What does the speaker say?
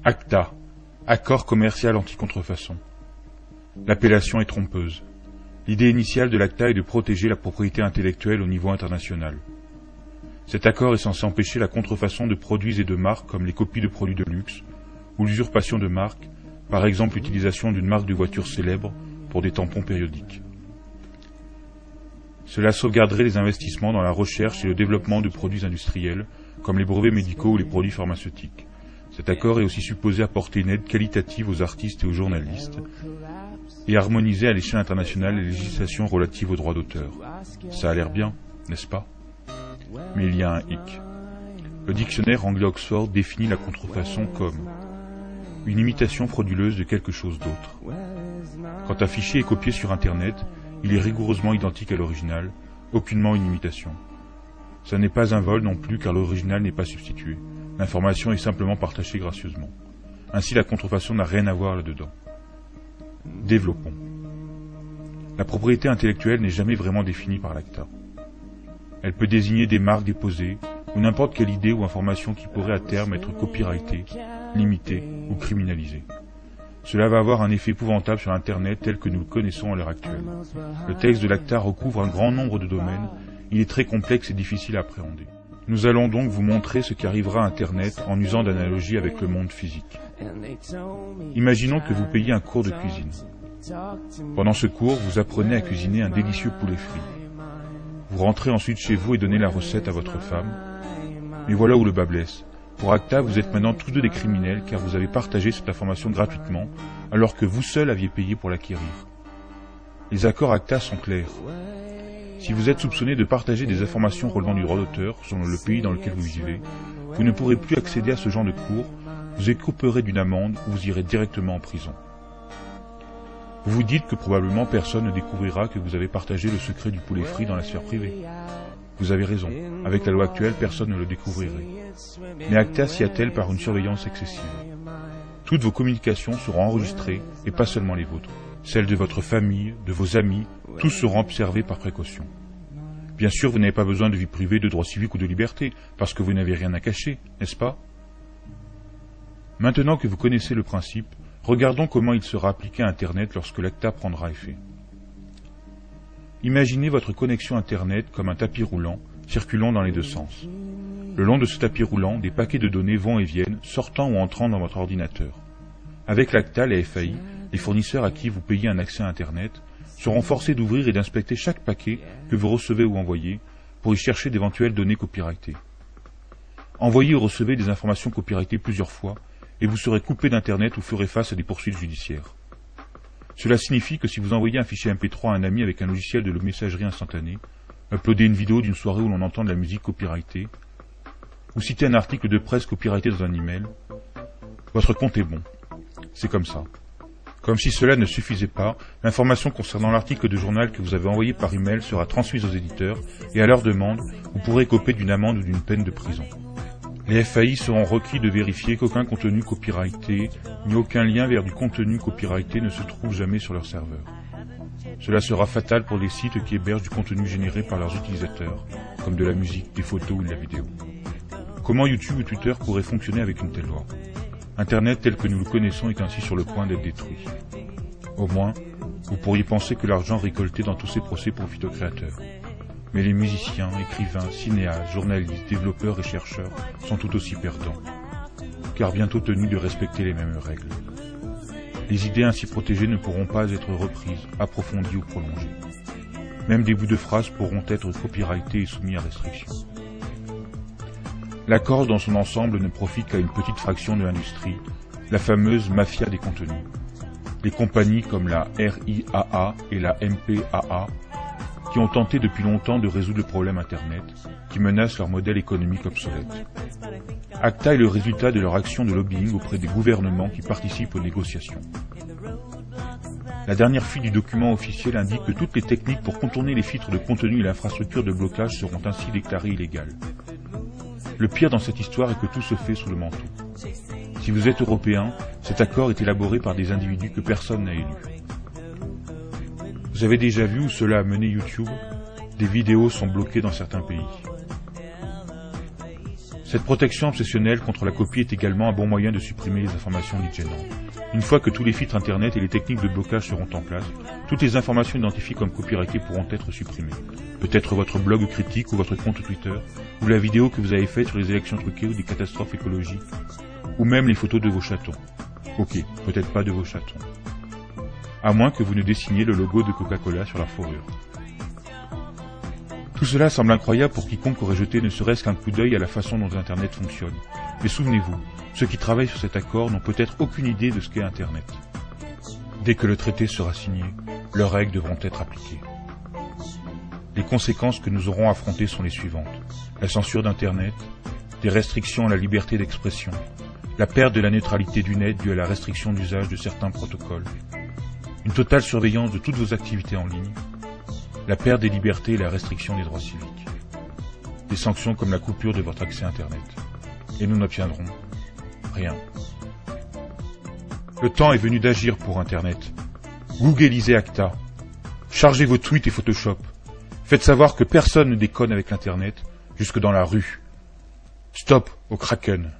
ACTA, Accord commercial anti-contrefaçon. L'appellation est trompeuse. L'idée initiale de l'ACTA est de protéger la propriété intellectuelle au niveau international. Cet accord est censé empêcher la contrefaçon de produits et de marques comme les copies de produits de luxe ou l'usurpation de marques, par exemple l'utilisation d'une marque de voiture célèbre pour des tampons périodiques. Cela sauvegarderait les investissements dans la recherche et le développement de produits industriels, comme les brevets médicaux ou les produits pharmaceutiques. Cet accord est aussi supposé apporter une aide qualitative aux artistes et aux journalistes, et harmoniser à l'échelle internationale les législations relatives aux droits d'auteur. Ça a l'air bien, n'est-ce pas? Mais il y a un hic. Le dictionnaire anglais-Oxford définit la contrefaçon comme une imitation frauduleuse de quelque chose d'autre. Quand un fichier est copié sur Internet, il est rigoureusement identique à l'original, aucunement une imitation. Ça n'est pas un vol non plus car l'original n'est pas substitué. L'information est simplement partagée gracieusement. Ainsi la contrefaçon n'a rien à voir là-dedans. Développons. La propriété intellectuelle n'est jamais vraiment définie par l'ACTA. Elle peut désigner des marques déposées, ou n'importe quelle idée ou information qui pourrait à terme être copyrightée, limitée ou criminalisée. Cela va avoir un effet épouvantable sur Internet tel que nous le connaissons à l'heure actuelle. Le texte de l'ACTA recouvre un grand nombre de domaines, il est très complexe et difficile à appréhender. Nous allons donc vous montrer ce qui arrivera à Internet en usant d'analogies avec le monde physique. Imaginons que vous payiez un cours de cuisine. Pendant ce cours, vous apprenez à cuisiner un délicieux poulet frit. Vous rentrez ensuite chez vous et donnez la recette à votre femme. Mais voilà où le bas blesse. Pour ACTA, vous êtes maintenant tous deux des criminels car vous avez partagé cette information gratuitement alors que vous seul aviez payé pour l'acquérir. Les accords ACTA sont clairs. Si vous êtes soupçonné de partager des informations relevant du droit d'auteur selon le pays dans lequel vous vivez, vous ne pourrez plus accéder à ce genre de cours, vous écoperez d'une amende ou vous irez directement en prison. Vous vous dites que probablement personne ne découvrira que vous avez partagé le secret du poulet frit dans la sphère privée. Vous avez raison, avec la loi actuelle, personne ne le découvrirait. Mais ACTA s'y attelle par une surveillance excessive. Toutes vos communications seront enregistrées, et pas seulement les vôtres. Celles de votre famille, de vos amis, tous seront observés par précaution. Bien sûr, vous n'avez pas besoin de vie privée, de droits civiques ou de liberté, parce que vous n'avez rien à cacher, n'est-ce pas? Maintenant que vous connaissez le principe, regardons comment il sera appliqué à Internet lorsque l'ACTA prendra effet. Imaginez votre connexion Internet comme un tapis roulant, circulant dans les deux sens. Le long de ce tapis roulant, des paquets de données vont et viennent, sortant ou entrant dans votre ordinateur. Avec l'ACTA, les FAI, les fournisseurs à qui vous payez un accès à Internet, seront forcés d'ouvrir et d'inspecter chaque paquet que vous recevez ou envoyez pour y chercher d'éventuelles données copyrightées. Envoyez ou recevez des informations copyrightées plusieurs fois et vous serez coupé d'Internet ou ferez face à des poursuites judiciaires. Cela signifie que si vous envoyez un fichier MP3 à un ami avec un logiciel de messagerie instantanée, uploadez une vidéo d'une soirée où l'on entend de la musique copyrightée, ou citez un article de presse copyrighté dans un email, votre compte est bon. C'est comme ça. Comme si cela ne suffisait pas, l'information concernant l'article de journal que vous avez envoyé par email sera transmise aux éditeurs et à leur demande, vous pourrez écoper d'une amende ou d'une peine de prison. Les FAI seront requis de vérifier qu'aucun contenu copyrighté ni aucun lien vers du contenu copyrighté ne se trouve jamais sur leur serveur. Cela sera fatal pour les sites qui hébergent du contenu généré par leurs utilisateurs, comme de la musique, des photos ou de la vidéo. Comment YouTube ou Twitter pourraient fonctionner avec une telle loi? Internet tel que nous le connaissons est ainsi sur le point d'être détruit. Au moins, vous pourriez penser que l'argent récolté dans tous ces procès profite aux créateurs. Mais les musiciens, écrivains, cinéastes, journalistes, développeurs et chercheurs sont tout aussi perdants, car bientôt tenus de respecter les mêmes règles. Les idées ainsi protégées ne pourront pas être reprises, approfondies ou prolongées. Même des bouts de phrases pourront être copyrightés et soumis à restriction. L'accord dans son ensemble ne profite qu'à une petite fraction de l'industrie, la fameuse mafia des contenus. Les compagnies comme la RIAA et la MPAA, qui ont tenté depuis longtemps de résoudre le problème Internet, qui menace leur modèle économique obsolète. ACTA est le résultat de leur action de lobbying auprès des gouvernements qui participent aux négociations. La dernière fuite du document officiel indique que toutes les techniques pour contourner les filtres de contenu et l'infrastructure de blocage seront ainsi déclarées illégales. Le pire dans cette histoire est que tout se fait sous le manteau. Si vous êtes européen, cet accord est élaboré par des individus que personne n'a élus. Vous avez déjà vu où cela a mené YouTube? Des vidéos sont bloquées dans certains pays. Cette protection obsessionnelle contre la copie est également un bon moyen de supprimer les informations dites gênantes. Une fois que tous les filtres internet et les techniques de blocage seront en place, toutes les informations identifiées comme copyrightées pourront être supprimées. Peut-être votre blog critique ou votre compte Twitter, ou la vidéo que vous avez faite sur les élections truquées ou des catastrophes écologiques, ou même les photos de vos chatons. Ok, peut-être pas de vos chatons. À moins que vous ne dessiniez le logo de Coca-Cola sur leur fourrure. Tout cela semble incroyable pour quiconque aurait jeté ne serait-ce qu'un coup d'œil à la façon dont Internet fonctionne. Mais souvenez-vous, ceux qui travaillent sur cet accord n'ont peut-être aucune idée de ce qu'est Internet. Dès que le traité sera signé, leurs règles devront être appliquées. Les conséquences que nous aurons affrontées sont les suivantes. La censure d'Internet, des restrictions à la liberté d'expression, la perte de la neutralité du net due à la restriction d'usage de certains protocoles, une totale surveillance de toutes vos activités en ligne, la perte des libertés et la restriction des droits civiques, des sanctions comme la coupure de votre accès à Internet. Et nous n'obtiendrons rien. Le temps est venu d'agir pour Internet. Googleisez ACTA. Chargez vos tweets et Photoshop. Faites savoir que personne ne déconne avec l'Internet, jusque dans la rue. Stop au Kraken.